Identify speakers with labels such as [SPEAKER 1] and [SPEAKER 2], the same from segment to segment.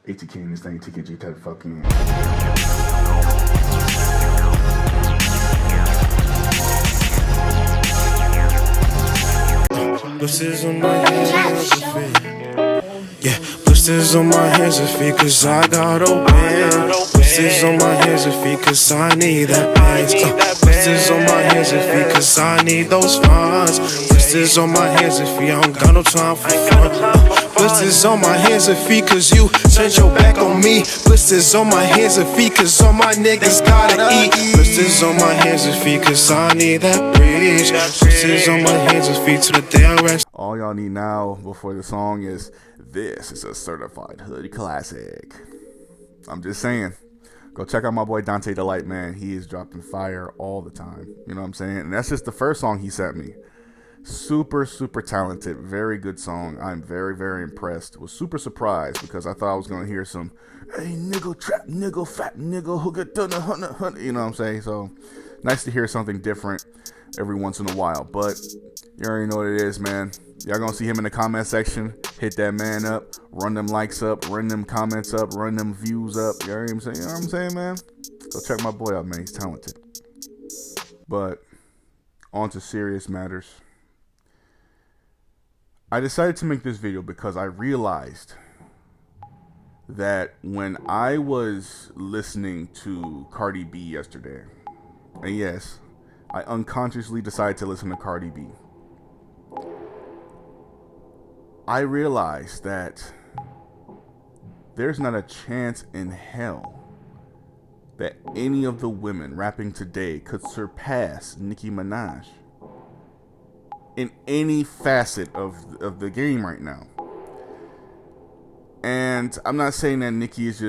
[SPEAKER 1] ATK in this thing, TKG type fucking.
[SPEAKER 2] Blisters on my hands and feet. Yeah, blisters on my hands and feet, cause I gotta win. Blisters on my hands and feet, cause I need that bands. Blisters on my hands and feet, cause I need those funds. Blisters on my hands and feet, I don't got no time for fun. Blisters on my hands and feet, cause you turned your back on me. Blisters on my hands and feet, cause all my niggas gotta eat. Blisters on my hands and feet, cause I need that bridge. Blisters on my hands and feet to the day I rest.
[SPEAKER 1] All y'all need now before the song is, this is a certified hood classic. I'm just saying. Go check out my boy Dante Delight, man. He is dropping fire all the time. You know what I'm saying? And that's just the first song he sent me. Super, super talented. Very good song. I'm very, very impressed. Was super surprised because I thought I was going to hear some, hey, nigga, trap, nigga, fat, nigga, who get done a hundred. You know what I'm saying? So, nice to hear something different every once in a while. But you already know what it is, man. Y'all gonna see him in the comment section. Hit that man up. Run them likes up. Run them comments up. Run them views up. You know what I'm saying? You know what I'm saying, man? Go check my boy out, man. He's talented. But on to serious matters. I decided to make this video because I realized that when I was listening to Cardi B yesterday, and yes, I unconsciously decided to listen to Cardi B, I realized that there's not a chance in hell that any of the women rapping today could surpass Nicki Minaj in any facet of the game right now. And I'm not saying that Nicki is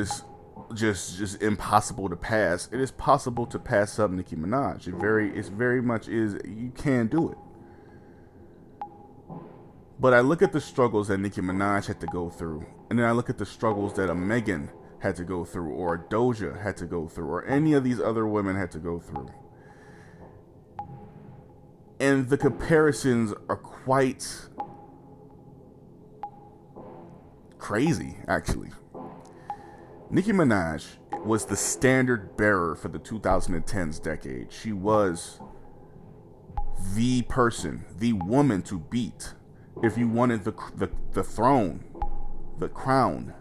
[SPEAKER 1] just impossible to pass. It is possible to pass up Nicki Minaj. It's very much is, you can do it. But I look at the struggles that Nicki Minaj had to go through, and then I look at the struggles that a Megan had to go through, or a Doja had to go through, or any of these other women had to go through. And the comparisons are quite crazy, actually. Nicki Minaj was the standard bearer for the 2010s decade. She was the person, the woman to beat if you wanted the throne, the crown,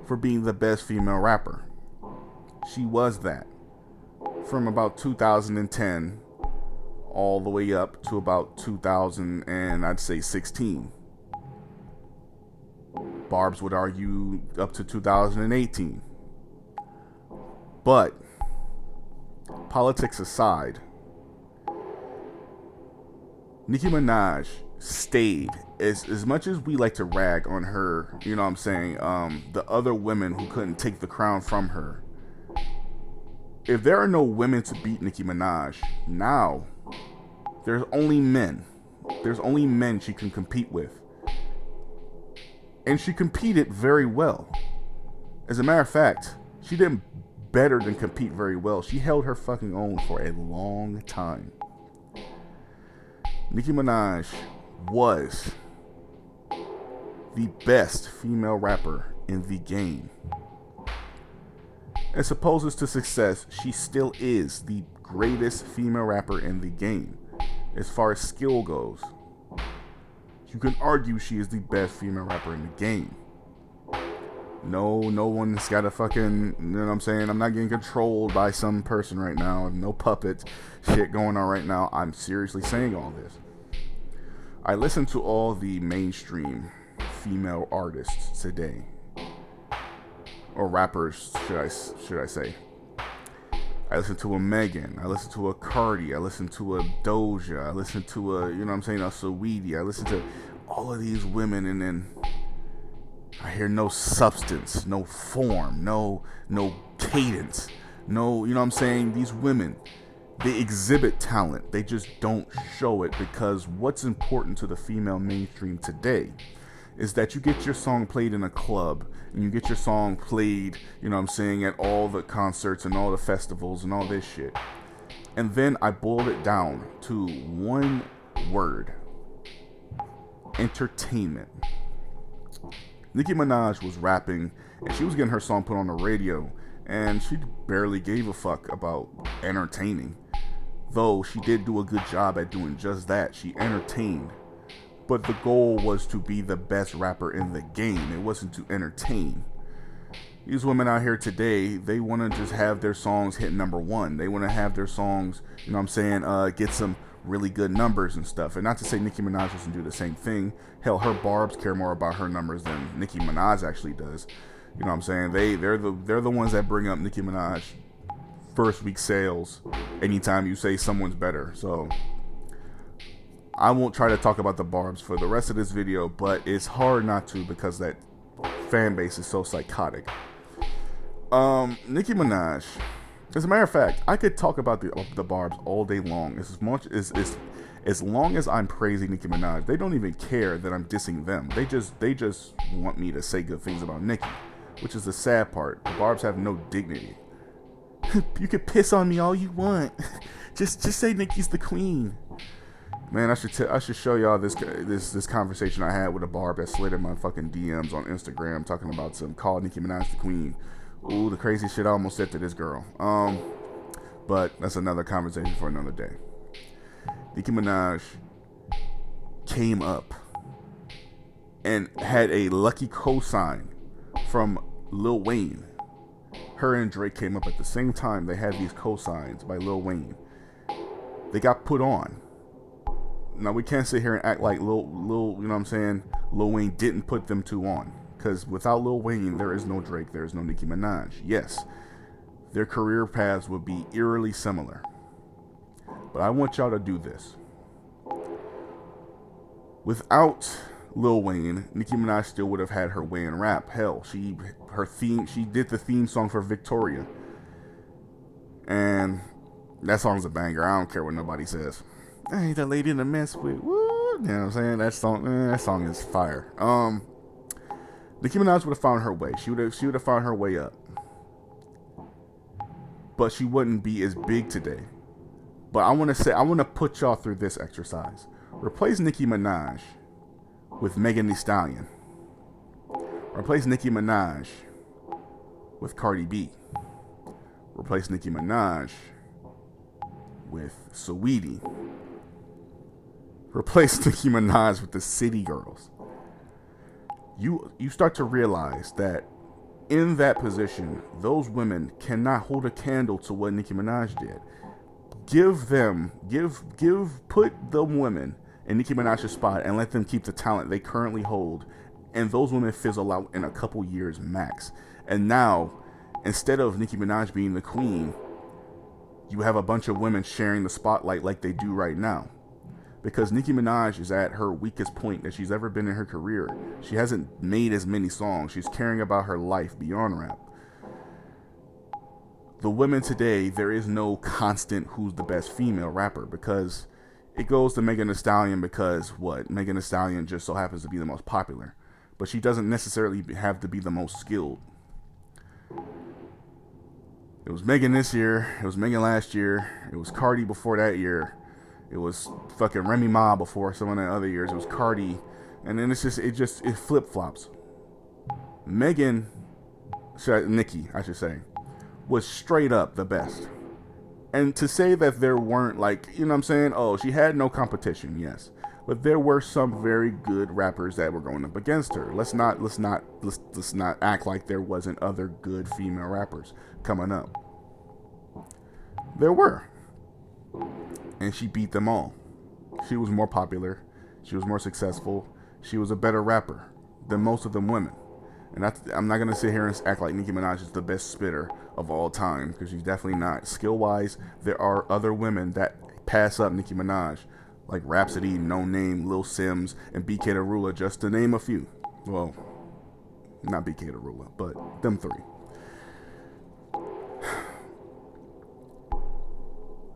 [SPEAKER 1] for being the best female rapper. She was that. From about 2010 all the way up to about 2000 and I'd say 16. Barb's would argue up to 2018. But politics aside, Nicki Minaj stayed, as much as we like to rag on her, you know what I'm saying, the other women who couldn't take the crown from her. If there are no women to beat Nicki Minaj, now there's only men. There's only men she can compete with. And she competed very well. As a matter of fact, she did better than compete very well. She held her fucking own for a long time. Nicki Minaj was the best female rapper in the game. As opposed to success, she still is the greatest female rapper in the game. As far as skill goes, you can argue she is the best female rapper in the game. No one's got a fucking, you know what I'm saying? I'm not getting controlled by some person right now. No puppet shit going on right now. I'm seriously saying all this. I listen to all the mainstream female artists today, or rappers, should I say. I listen to a Megan, I listen to a Cardi, I listen to a Doja, I listen to a, you know what I'm saying, a Saweetie. I listen to all of these women, and then I hear no substance, no form, no cadence, no, you know what I'm saying? These women, they exhibit talent, they just don't show it, because what's important to the female mainstream today is that you get your song played in a club, and you get your song played, you know what I'm saying, at all the concerts and all the festivals and all this shit. And then I boiled it down to one word: entertainment. Nicki Minaj was rapping and she was getting her song put on the radio, and she barely gave a fuck about entertaining. Though she did do a good job at doing just that. She entertained. But the goal was to be the best rapper in the game. It wasn't to entertain. These women out here today, they want to just have their songs hit #1. They want to have their songs, you know what I'm saying, get some really good numbers and stuff. And not to say Nicki Minaj doesn't do the same thing. Hell, her barbs care more about her numbers than Nicki Minaj actually does. You know what I'm saying? They're the ones that bring up Nicki Minaj first week sales anytime you say someone's better. So I won't try to talk about the barbs for the rest of this video, but it's hard not to because that fan base is so psychotic. Nicki Minaj, as a matter of fact, I could talk about the barbs all day long. As long as I'm praising Nicki Minaj, they don't even care that I'm dissing them. They just want me to say good things about Nicki, which is the sad part. The barbs have no dignity. You can piss on me all you want. just say Nicki's the queen. Man, I should show y'all this conversation I had with a barb that slid in my fucking DMs on Instagram talking about some call Nicki Minaj the queen. Ooh, the crazy shit I almost said to this girl. But that's another conversation for another day. Nicki Minaj came up and had a lucky cosign from Lil Wayne. Her and Drake came up at the same time. They had these cosigns by Lil Wayne. They got put on. Now we can't sit here and act like Lil, you know what I'm saying, Lil Wayne didn't put them two on. Because without Lil Wayne, there is no Drake, there is no Nicki Minaj. Yes, their career paths would be eerily similar. But I want y'all to do this. Without Lil Wayne, Nicki Minaj still would have had her way in rap. Hell, she did the theme song for Victoria. And that song's a banger. I don't care what nobody says. I ain't that lady in the mess with. Woo. You know what I'm saying? That song is fire. Nicki Minaj would have found her way. She would have found her way up. But she wouldn't be as big today. But I want to put y'all through this exercise. Replace Nicki Minaj with Megan Thee Stallion. Replace Nicki Minaj with Cardi B. Replace Nicki Minaj with Saweetie. Replace Nicki Minaj with the City Girls. You start to realize that in that position, those women cannot hold a candle to what Nicki Minaj did. Put the women in Nicki Minaj's spot and let them keep the talent they currently hold, and those women fizzle out in a couple years max. And now, instead of Nicki Minaj being the queen, you have a bunch of women sharing the spotlight like they do right now. Because Nicki Minaj is at her weakest point that she's ever been in her career. She hasn't made as many songs. She's caring about her life beyond rap. The women today, there is no constant who's the best female rapper, because it goes to Megan Thee Stallion because what? Megan Thee Stallion just so happens to be the most popular. But she doesn't necessarily have to be the most skilled. It was Megan this year. It was Megan last year. It was Cardi before that year. It was fucking Remy Ma before some of the other years. It was Cardi. And then it flip-flops. Nicki, I should say, was straight up the best. And to say that there weren't, like, you know what I'm saying? Oh, she had no competition, yes. But there were some very good rappers that were going up against her. Let's not act like there wasn't other good female rappers coming up. There were. And she beat them all. She was more popular. She was more successful. She was a better rapper than most of them women. And I'm not going to sit here and act like Nicki Minaj is the best spitter of all time, because she's definitely not. Skill-wise, there are other women that pass up Nicki Minaj, like Rhapsody, No Name, Lil Sims, and BK Darula, just to name a few. Well, not BK Darula, but them three.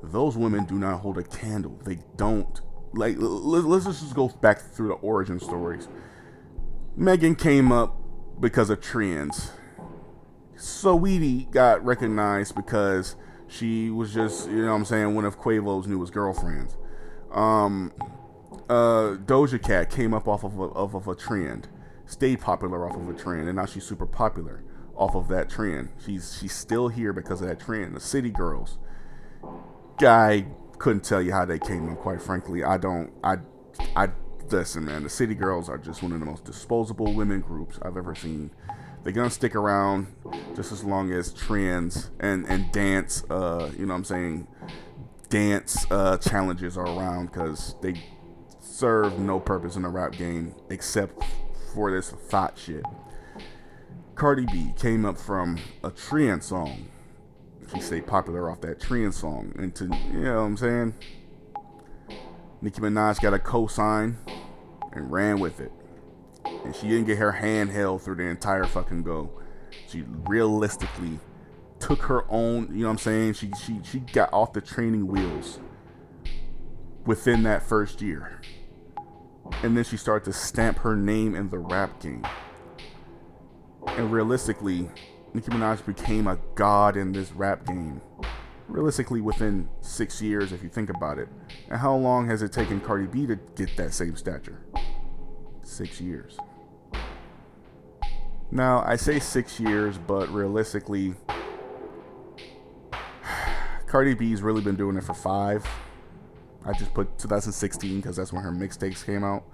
[SPEAKER 1] Those women do not hold a candle. They don't. Like, let's just go back through the origin stories. Megan came up because of trends. Saweetie got recognized because she was just, you know what I'm saying, one of Quavo's newest girlfriends. Doja Cat came up off of a trend. stayed popular off of a trend, and now she's super popular off of that trend. She's still here because of that trend. The City Girls, I couldn't tell you how they came up, quite frankly. I listen, man. The City Girls are just one of the most disposable women groups I've ever seen. They're gonna stick around just as long as trends and dance, you know what I'm saying, dance challenges are around, because they serve no purpose in the rap game except for this thought shit. Cardi B came up from a trend song. She stayed popular off that trend song into, you know what I'm saying? Nicki Minaj got a cosign and ran with it. And she didn't get her hand held through the entire fucking go. She realistically took her own, you know what I'm saying? She got off the training wheels within that first year. And then she started to stamp her name in the rap game. And realistically, Nicki Minaj became a god in this rap game. Realistically, within 6 years, if you think about it. And how long has it taken Cardi B to get that same stature? 6 years. Now, I say 6 years, but realistically, Cardi B's really been doing it for 5. I just put 2016 because that's when her mixtapes came out.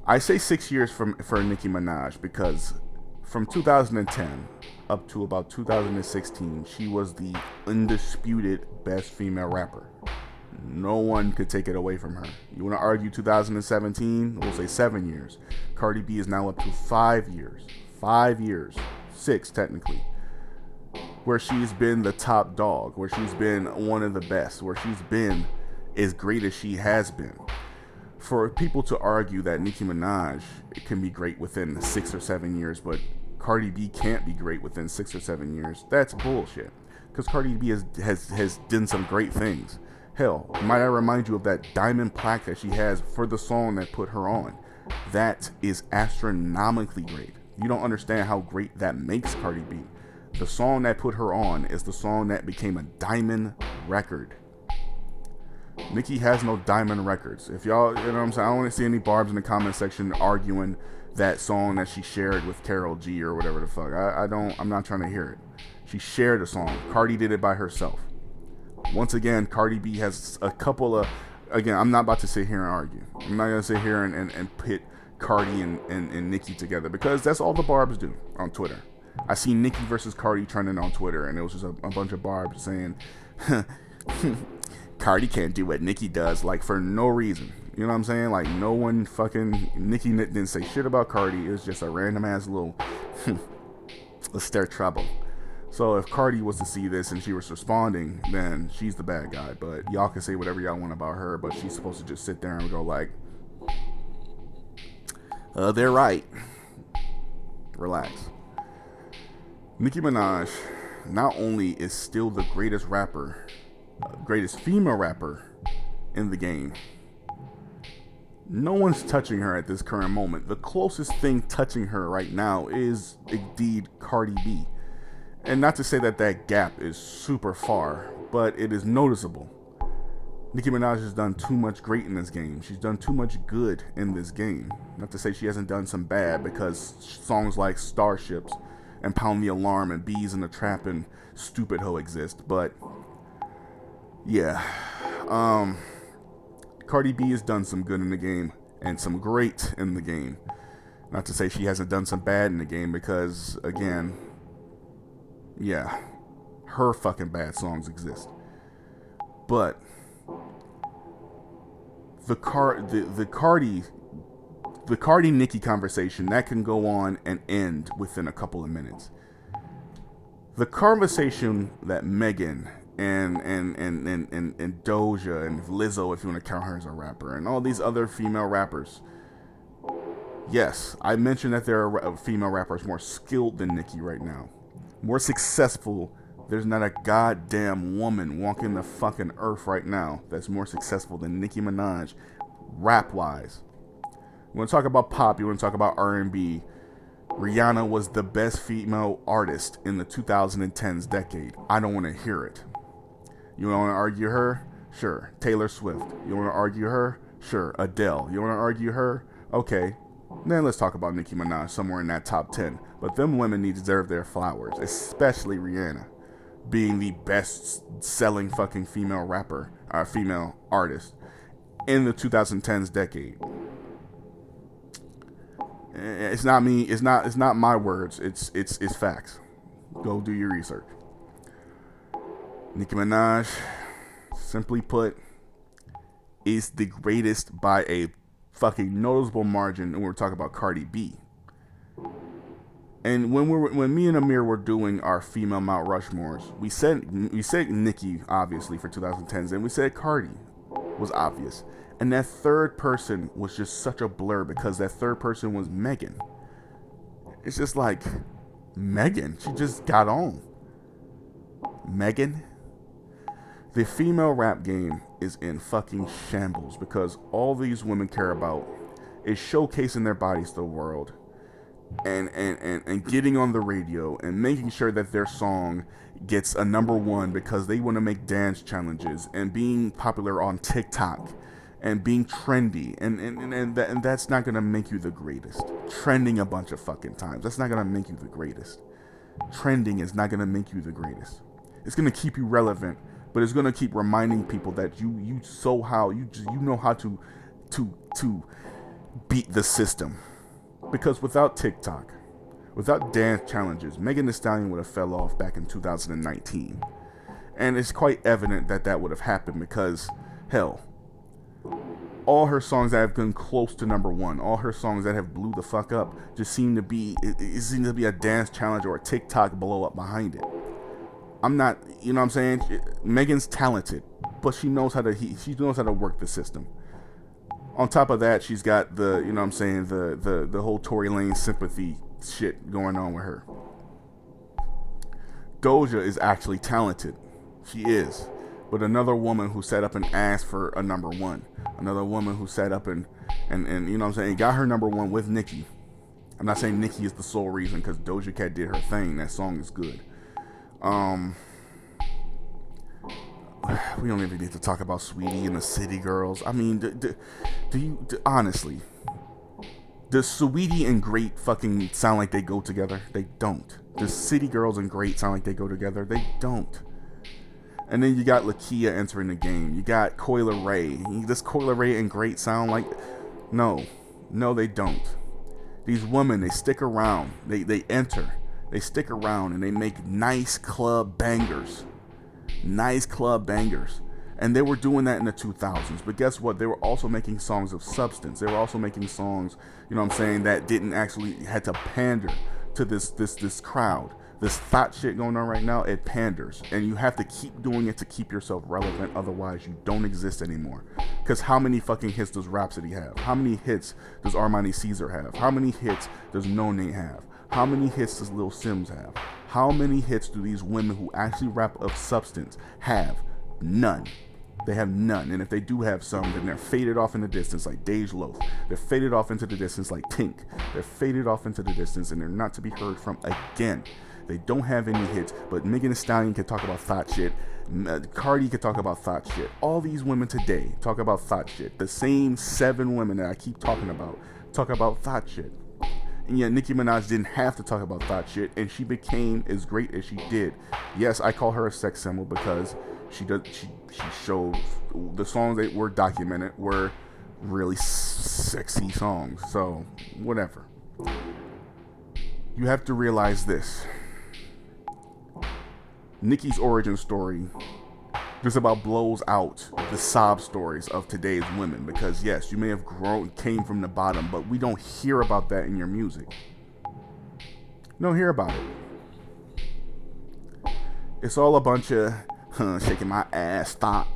[SPEAKER 1] I say 6 years for Nicki Minaj because from 2010 up to about 2016, she was the undisputed best female rapper. No one could take it away from her. You want to argue 2017? We'll say 7 years. Cardi B is now up to 5 years. 5 years. 6 technically. Where she's been the top dog. Where she's been one of the best. Where she's been as great as she has been. For people to argue that Nicki Minaj can be great within 6 or 7 years, but Cardi B can't be great within 6 or 7 years, that's bullshit. Because Cardi B has done some great things. Hell, might I remind you of that diamond plaque that she has for the song that put her on? That is astronomically great. You don't understand how great that makes Cardi B. The song that put her on is the song that became a diamond record. Nicki has no diamond records. If y'all, you know what I'm saying, I don't want to see any barbs in the comment section arguing that song that she shared with Karol G or whatever the fuck. I'm not trying to hear it. She shared a song. Cardi did it by herself. Once again, Cardi B has a couple of, again, I'm not about to sit here and argue. I'm not going to sit here and pit Cardi and Nicki together, because that's all the barbs do on Twitter. I see Nicki versus Cardi trending on Twitter, and it was just a bunch of barbs saying, Cardi can't do what Nicki does, like, for no reason. You know what I'm saying? Like, no one fucking, Nicki didn't say shit about Cardi. It was just a random ass little, let's start trouble. So if Cardi was to see this and she was responding, then she's the bad guy. But y'all can say whatever y'all want about her, but she's supposed to just sit there and go like, they're right. Relax. Nicki Minaj not only is still the greatest rapper, greatest female rapper in the game, no one's touching her at this current moment. The closest thing touching her right now is indeed Cardi B. And not to say that that gap is super far, but it is noticeable. Nicki Minaj has done too much great in this game. She's done too much good in this game. Not to say she hasn't done some bad, because songs like Starships and Pound the Alarm and Bees in the Trap and Stupid Ho exist. But yeah, Cardi B has done some good in the game and some great in the game. Not to say she hasn't done some bad in the game, because again, yeah, her fucking bad songs exist. But the Cardi Nicki conversation, that can go on and end within a couple of minutes. The conversation that Megan and Doja and Lizzo, if you want to count her as a rapper, and all these other female rappers. Yes, I mentioned that there are female rappers more skilled than Nicki right now. More successful. There's not a goddamn woman walking the fucking earth right now that's more successful than Nicki Minaj, rap-wise. You want to talk about pop, you want to talk about R&B. Rihanna was the best female artist in the 2010s decade. I don't want to hear it. You want to argue her? Sure. Taylor Swift. You want to argue her? Sure, Adele. You want to argue her? Okay. Then let's talk about Nicki Minaj, somewhere in that top 10. But them women deserve their flowers, especially Rihanna, being the best selling fucking female rapper, female artist in the 2010s decade. It's not me. It's not my words. It's facts. Go do your research. Nicki Minaj, simply put, is the greatest by a fucking noticeable margin. And we're talking about Cardi B. And when me and Amir were doing our female Mount Rushmores, we said Nicki obviously for 2010s, and we said Cardi was obvious. And that third person was just such a blur because that third person was Megan. It's just like, Megan, she just got on. Megan? The female rap game is in fucking shambles because all these women care about is showcasing their bodies to the world and getting on the radio and making sure that their song gets a #1 because they want to make dance challenges and being popular on TikTok and being trendy, and that's not gonna make you the greatest. Trending a bunch of fucking times, that's not gonna make you the greatest. Trending is not gonna make you the greatest. It's gonna keep you relevant, but it's gonna keep reminding people that you know how to beat the system. Because without TikTok, without dance challenges, Megan Thee Stallion would have fell off back in 2019, and it's quite evident that that would have happened because hell. All her songs that have been close to #1, all her songs that have blew the fuck up, just seem to be a dance challenge or a TikTok blow up behind it. I'm not, you know what I'm saying? Megan's talented, but she knows how to work the system. On top of that, she's got the, you know what I'm saying, the whole Tory Lane sympathy shit going on with her. Doja is actually talented. She is. But another woman who sat up and asked for a #1. Another woman who sat up and you know what I'm saying, got her #1 with Nicki. I'm not saying Nicki is the sole reason because Doja Cat did her thing. That song is good. We don't even need to talk about Sweetie and the City Girls. I mean, honestly, does Sweetie and Great fucking sound like they go together? They don't. Does City Girls and Great sound like they go together? They don't. And then you got Lakia entering the game. You got Coyle Ray. Does Coyle Ray and Great sound like? No, they don't. These women, they stick around. They enter. They stick around and they make nice club bangers. Nice club bangers. And they were doing that in the 2000s. But guess what? They were also making songs of substance. They were also making songs, you know what I'm saying, that didn't actually had to pander to this crowd. This thought shit going on right now, it panders. And you have to keep doing it to keep yourself relevant. Otherwise, you don't exist anymore. Because how many fucking hits does Rhapsody have? How many hits does Armani Caesar have? How many hits does No Name have? How many hits does Lil Sims have? How many hits do these women who actually rap of substance have? None. They have none. And if they do have some, then they're faded off in the distance like Dej Loaf. They're faded off into the distance like Tink. They're faded off into the distance and they're not to be heard from again. They don't have any hits, but Megan Thee Stallion can talk about thought shit. Cardi can talk about thought shit. All these women today talk about thought shit. The same 7 women that I keep talking about talk about thought shit. And yet Nicki Minaj didn't have to talk about thought shit, and she became as great as she did. Yes, I call her a sex symbol because she showed the songs that were documented were really sexy songs. So whatever. You have to realize this. Nicki's origin story just about blows out the sob stories of today's women, because yes, you may have came from the bottom, but we don't hear about that in your music. You don't hear about it. It's all a bunch of shaking my ass thought,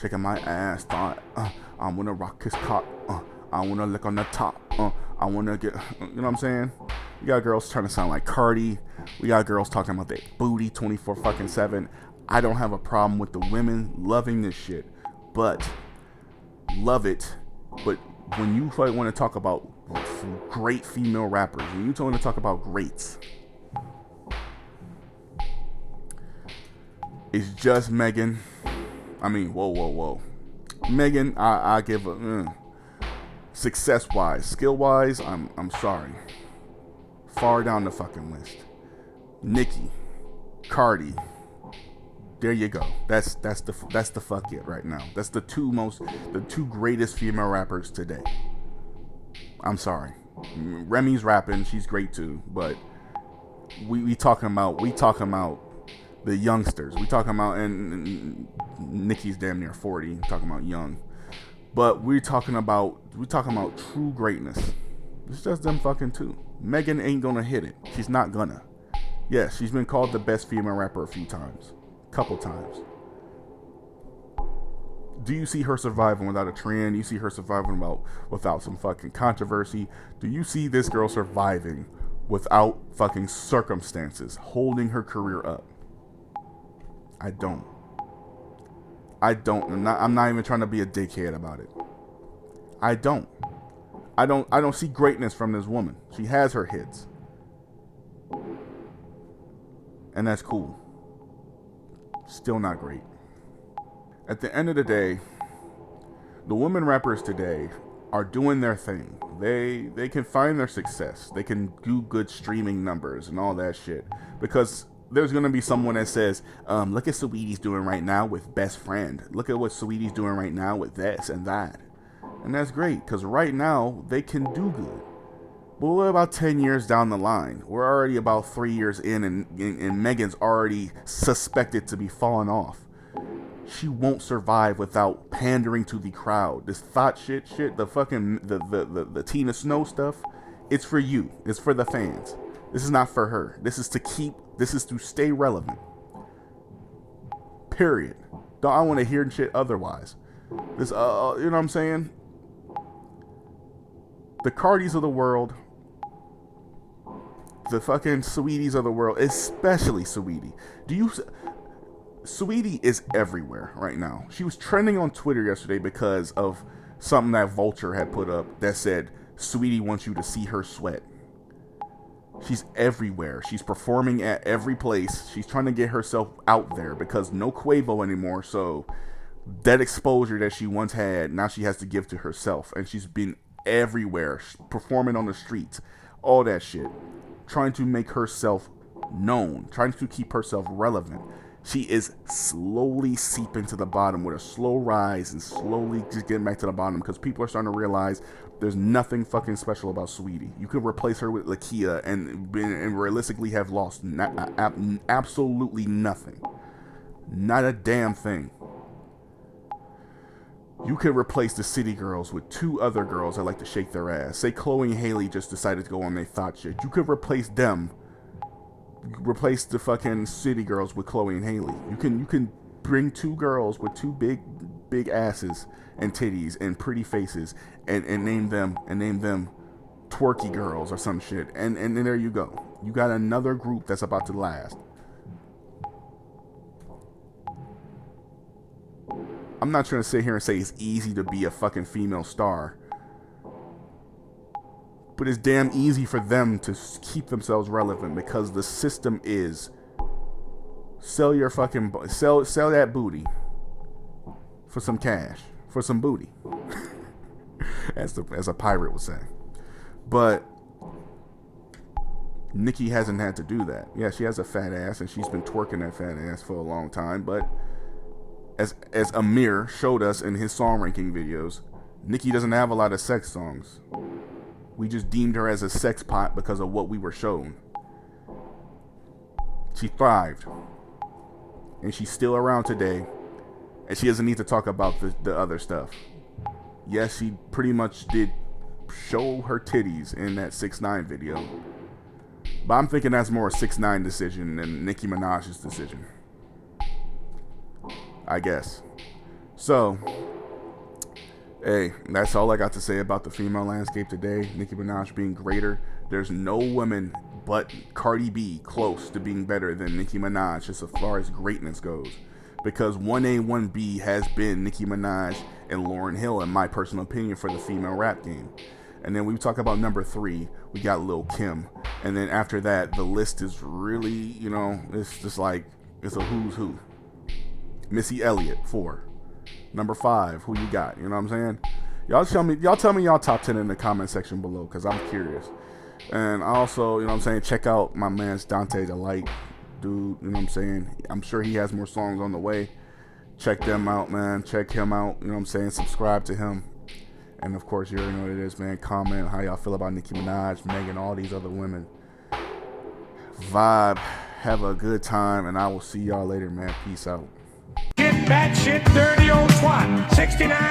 [SPEAKER 1] shaking my ass thought. I wanna rock his cock. I wanna lick on the top. I wanna get, you know what I'm saying? We got girls trying to sound like Cardi. We got girls talking about their booty 24/7. I don't have a problem with the women loving this shit, but love it. But when you want to talk about great female rappers, when you want to talk about greats, it's just Megan. I mean, whoa. Megan, I give a. Success-wise, skill-wise, I'm sorry. Far down the fucking list. Nicki, Cardi. There you go. That's the fuck it right now. That's the two greatest female rappers today. I'm sorry. Remy's rapping, she's great too, but we talking about the youngsters. We talking about, and Nicki's damn near 40, talking about young. But we're talking about true greatness. It's just them fucking two. Megan ain't gonna hit it. She's not gonna. Yes, she's been called the best female rapper a few times. Couple times. Do you see her surviving without a trend? Do you see her surviving without some fucking controversy? Do you see this girl surviving without fucking circumstances holding her career up? I don't. I'm not even trying to be a dickhead about it. I don't see greatness from this woman. She has her hits. And that's cool. Still not great. At the end of the day, the women rappers today are doing their thing. They can find their success. They can do good streaming numbers and all that shit. Because there's going to be someone that says, look at Saweetie's doing right now with Best Friend. Look at what Saweetie's doing right now with this and that. And that's great, because right now, they can do good. But we're about 10 years down the line. We're already about 3 years in, and Megan's already suspected to be falling off. She won't survive without pandering to the crowd. This thought shit, the fucking, the Tina Snow stuff, it's for you. It's for the fans. This is not for her. This is to stay relevant. Period. I want to hear shit otherwise. This, you know what I'm saying? The Cardis of the world, the fucking Saweeties of the world, especially Saweetie. Saweetie is everywhere right now. She was trending on Twitter yesterday because of something that Vulture had put up that said, Saweetie wants you to see her sweat. She's everywhere. She's performing at every place. She's trying to get herself out there because no Quavo anymore. So that exposure that she once had, now she has to give to herself. And she's been everywhere, performing on the streets, all that shit, trying to make herself known, trying to keep herself relevant. She is slowly seeping to the bottom with a slow rise and slowly just getting back to the bottom because people are starting to realize there's nothing fucking special about Saweetie. You could replace her with Lakia and realistically have lost absolutely nothing. Not a damn thing. You could replace the City Girls with two other girls that like to shake their ass. Say Chloe and Haley just decided to go on their thought shit. You could replace them. Replace the fucking City Girls with Chloe and Haley. You can bring two girls with two big asses and titties and pretty faces and name them twerky girls or some shit. And there you go. You got another group that's about to last. I'm not trying to sit here and say it's easy to be a fucking female star. But it's damn easy for them to keep themselves relevant because the system is sell that booty for some cash, for some booty, as a pirate would say. But Nicki hasn't had to do that. Yeah, she has a fat ass and she's been twerking that fat ass for a long time. But as Amir showed us in his song ranking videos, Nicki doesn't have a lot of sex songs. We just deemed her as a sex pot because of what we were shown. She thrived. And she's still around today. And she doesn't need to talk about the other stuff. Yes, she pretty much did show her titties in that 6ix9ine video. But I'm thinking that's more a 6ix9ine decision than Nicki Minaj's decision. I guess. So, hey, that's all I got to say about the female landscape today. Nicki Minaj being greater. There's no woman but Cardi B close to being better than Nicki Minaj as far as greatness goes. Because 1A, 1B has been Nicki Minaj and Lauryn Hill, in my personal opinion, for the female rap game. And then we talk about number 3, we got Lil' Kim. And then after that, the list is really, you know, it's just like, it's a who's who. Missy Elliott, 4. Number 5, who you got? You know what I'm saying? Y'all tell me y'all top 10 in the comment section below, because I'm curious. And also, you know what I'm saying, check out my man's Dante the Light dude, you know what I'm saying. I'm sure he has more songs on the way. Check them out, man. Check him out, you know what I'm saying. Subscribe to him. And of course, you already know what it is, man. Comment how y'all feel about Nicki Minaj, Megan, all these other women. Vibe. Have a good time, and I will see y'all later, man. Peace out.
[SPEAKER 3] Get that shit dirty old twat. 69.